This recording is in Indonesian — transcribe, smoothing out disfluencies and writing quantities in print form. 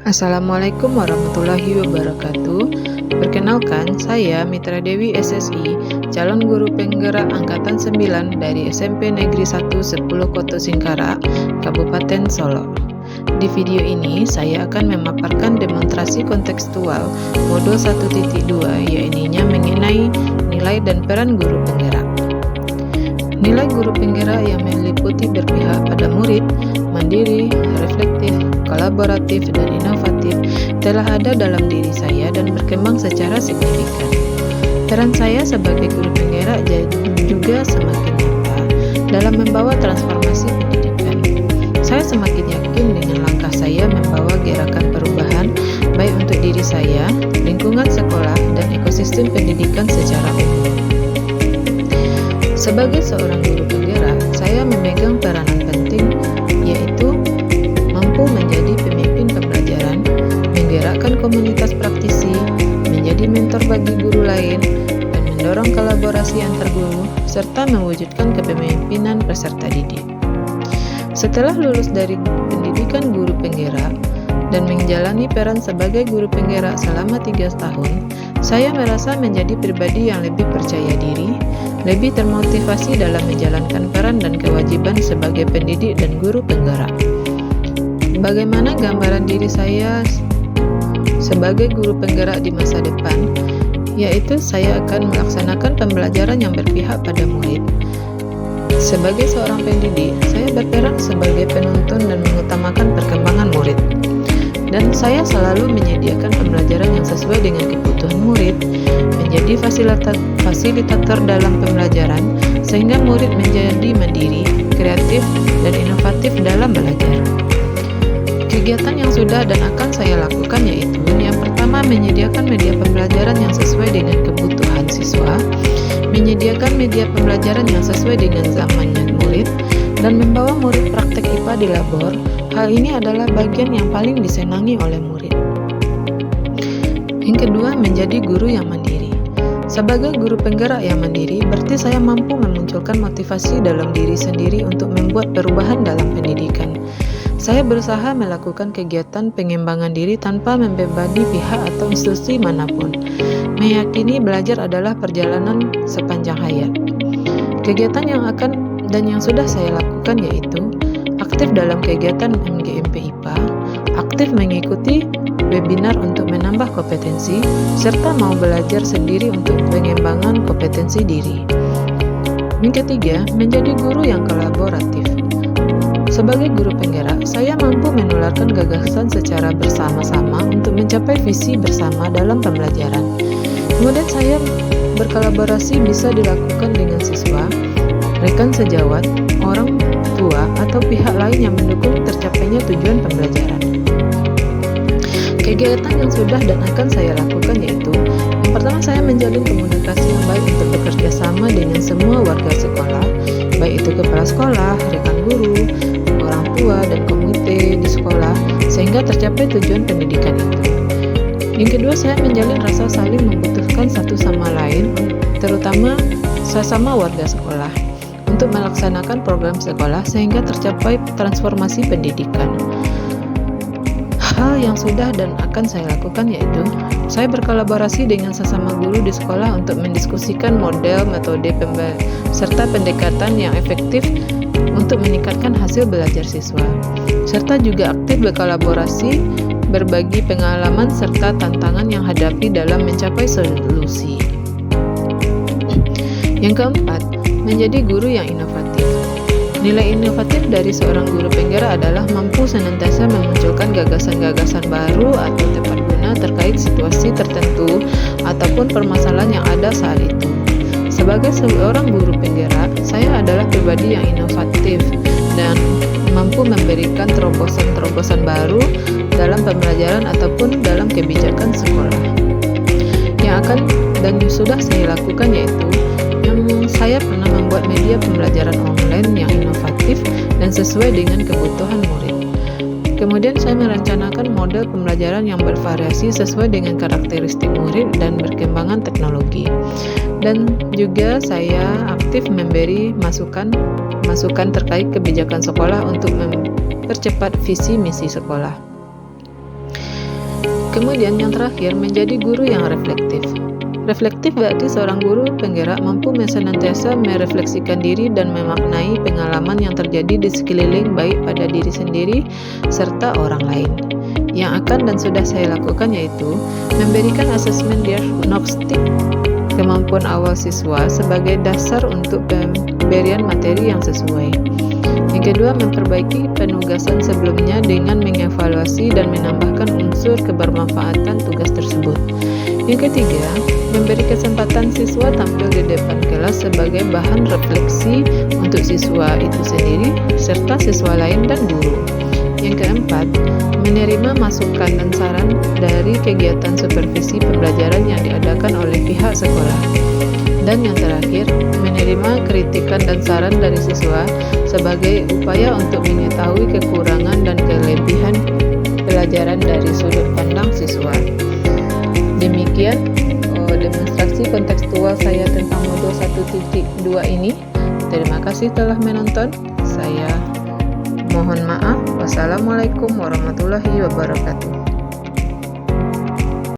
Assalamualaikum warahmatullahi wabarakatuh. Perkenalkan, saya Mitra Dewi SSI, calon guru penggerak Angkatan 9 dari SMP Negeri 1 10 Koto Singkara, Kabupaten Solo. Di video ini, saya akan memaparkan demonstrasi kontekstual modul 1.2, yaitu mengenai nilai dan peran guru penggerak. Nilai guru penggerak yang meliputi berpihak pada murid, mandiri, reflektif, kolaboratif, dan inovatif telah ada dalam diri saya dan berkembang secara signifikan. Peran saya sebagai guru penggerak juga semakin nyata dalam membawa transformasi pendidikan. Saya semakin yakin dengan langkah saya membawa gerakan perubahan baik untuk diri saya, lingkungan sekolah, dan ekosistem pendidikan secara umum. Sebagai seorang guru penggerak, saya memegang peranan penting, yaitu mampu menjadi pemimpin pembelajaran, menggerakkan komunitas praktisi, menjadi mentor bagi guru lain, dan mendorong kolaborasi antar guru, serta mewujudkan kepemimpinan peserta didik. Setelah lulus dari pendidikan guru penggerak dan menjalani peran sebagai guru penggerak selama 3 tahun, saya merasa menjadi pribadi yang lebih percaya diri, lebih termotivasi dalam menjalankan peran dan kewajiban sebagai pendidik dan guru penggerak. Bagaimana gambaran diri saya sebagai guru penggerak di masa depan? Yaitu saya akan melaksanakan pembelajaran yang berpihak pada murid. Sebagai seorang pendidik, saya berperan sebagai penuntun dan mengutamakan perkembangan murid. Dan saya selalu menyediakan pembelajaran yang sesuai dengan kebutuhan murid, menjadi fasilitator dalam pembelajaran, sehingga murid menjadi mandiri, kreatif, dan inovatif dalam belajar. Kegiatan yang sudah dan akan saya lakukan yaitu yang pertama, menyediakan media pembelajaran yang sesuai dengan kebutuhan siswa, menyediakan media pembelajaran yang sesuai dengan zamannya murid, dan membawa murid praktek IPA di labor. Hal ini adalah bagian yang paling disenangi oleh murid. Yang kedua, menjadi guru yang mandiri. Sebagai guru penggerak yang mandiri, berarti saya mampu memunculkan motivasi dalam diri sendiri untuk membuat perubahan dalam pendidikan. Saya berusaha melakukan kegiatan pengembangan diri tanpa membebani pihak atau institusi manapun. Meyakini belajar adalah perjalanan sepanjang hayat. Kegiatan yang akan dan yang sudah saya lakukan yaitu aktif dalam kegiatan MGMP IPA, aktif mengikuti webinar untuk menambah kompetensi, serta mau belajar sendiri untuk pengembangan kompetensi diri. Yang ketiga, menjadi guru yang kolaboratif. Sebagai guru penggerak, saya mampu menularkan gagasan secara bersama-sama untuk mencapai visi bersama dalam pembelajaran. Kemudian saya berkolaborasi bisa dilakukan dengan siswa, rekan sejawat, orang tua, atau pihak lain yang mendukung tercapainya tujuan pembelajaran. Kegiatan yang sudah dan akan saya lakukan yaitu yang pertama, saya menjalin komunikasi yang baik untuk bekerja sama dengan semua warga sekolah, baik itu kepala sekolah, rekan guru, orang tua, dan komite di sekolah, sehingga tercapai tujuan pendidikan itu. Yang kedua, saya menjalin rasa saling membutuhkan satu sama lain, terutama sesama warga sekolah, untuk melaksanakan program sekolah sehingga tercapai transformasi pendidikan. Hal yang sudah dan akan saya lakukan yaitu saya berkolaborasi dengan sesama guru di sekolah untuk mendiskusikan model, metode, serta pendekatan yang efektif untuk meningkatkan hasil belajar siswa, serta juga aktif berkolaborasi, berbagi pengalaman serta tantangan yang hadapi dalam mencapai solusi. Yang keempat, menjadi guru yang inovatif. Nilai inovatif dari seorang guru penggerak adalah mampu senantiasa memunculkan gagasan-gagasan baru atau tepat guna terkait situasi tertentu ataupun permasalahan yang ada saat itu. Sebagai seorang guru penggerak, saya adalah pribadi yang inovatif dan mampu memberikan terobosan-terobosan baru dalam pembelajaran ataupun dalam kebijakan sekolah. Yang akan dan sudah saya lakukan yaitu saya pernah membuat media pembelajaran online yang inovatif dan sesuai dengan kebutuhan murid. Kemudian saya merencanakan model pembelajaran yang bervariasi sesuai dengan karakteristik murid dan perkembangan teknologi. Dan juga saya aktif memberi masukan terkait kebijakan sekolah untuk mempercepat visi misi sekolah. Kemudian yang terakhir, menjadi guru yang reflektif. Reflektif berarti seorang guru penggerak mampu senantiasa merefleksikan diri dan memaknai pengalaman yang terjadi di sekeliling, baik pada diri sendiri serta orang lain. Yang akan dan sudah saya lakukan yaitu memberikan asesmen diagnostik kemampuan awal siswa sebagai dasar untuk pemberian materi yang sesuai. Yang kedua, memperbaiki penugasan sebelumnya dengan mengevaluasi dan menambahkan unsur kebermanfaatan tugas tersebut. Yang ketiga, memberi kesempatan siswa tampil di depan kelas sebagai bahan refleksi untuk siswa itu sendiri serta siswa lain dan guru. Yang keempat, menerima masukan dan saran dari kegiatan supervisi pembelajaran yang diadakan oleh pihak sekolah. Dan yang terakhir, menerima kritikan dan saran dari siswa sebagai upaya untuk mengetahui kekurangan dan kelebihan pelajaran dari sudut pandang siswa. Demikian demonstrasi kontekstual saya tentang modul 1.2 ini. Terima kasih telah menonton. Saya mohon maaf. Wassalamualaikum warahmatullahi wabarakatuh.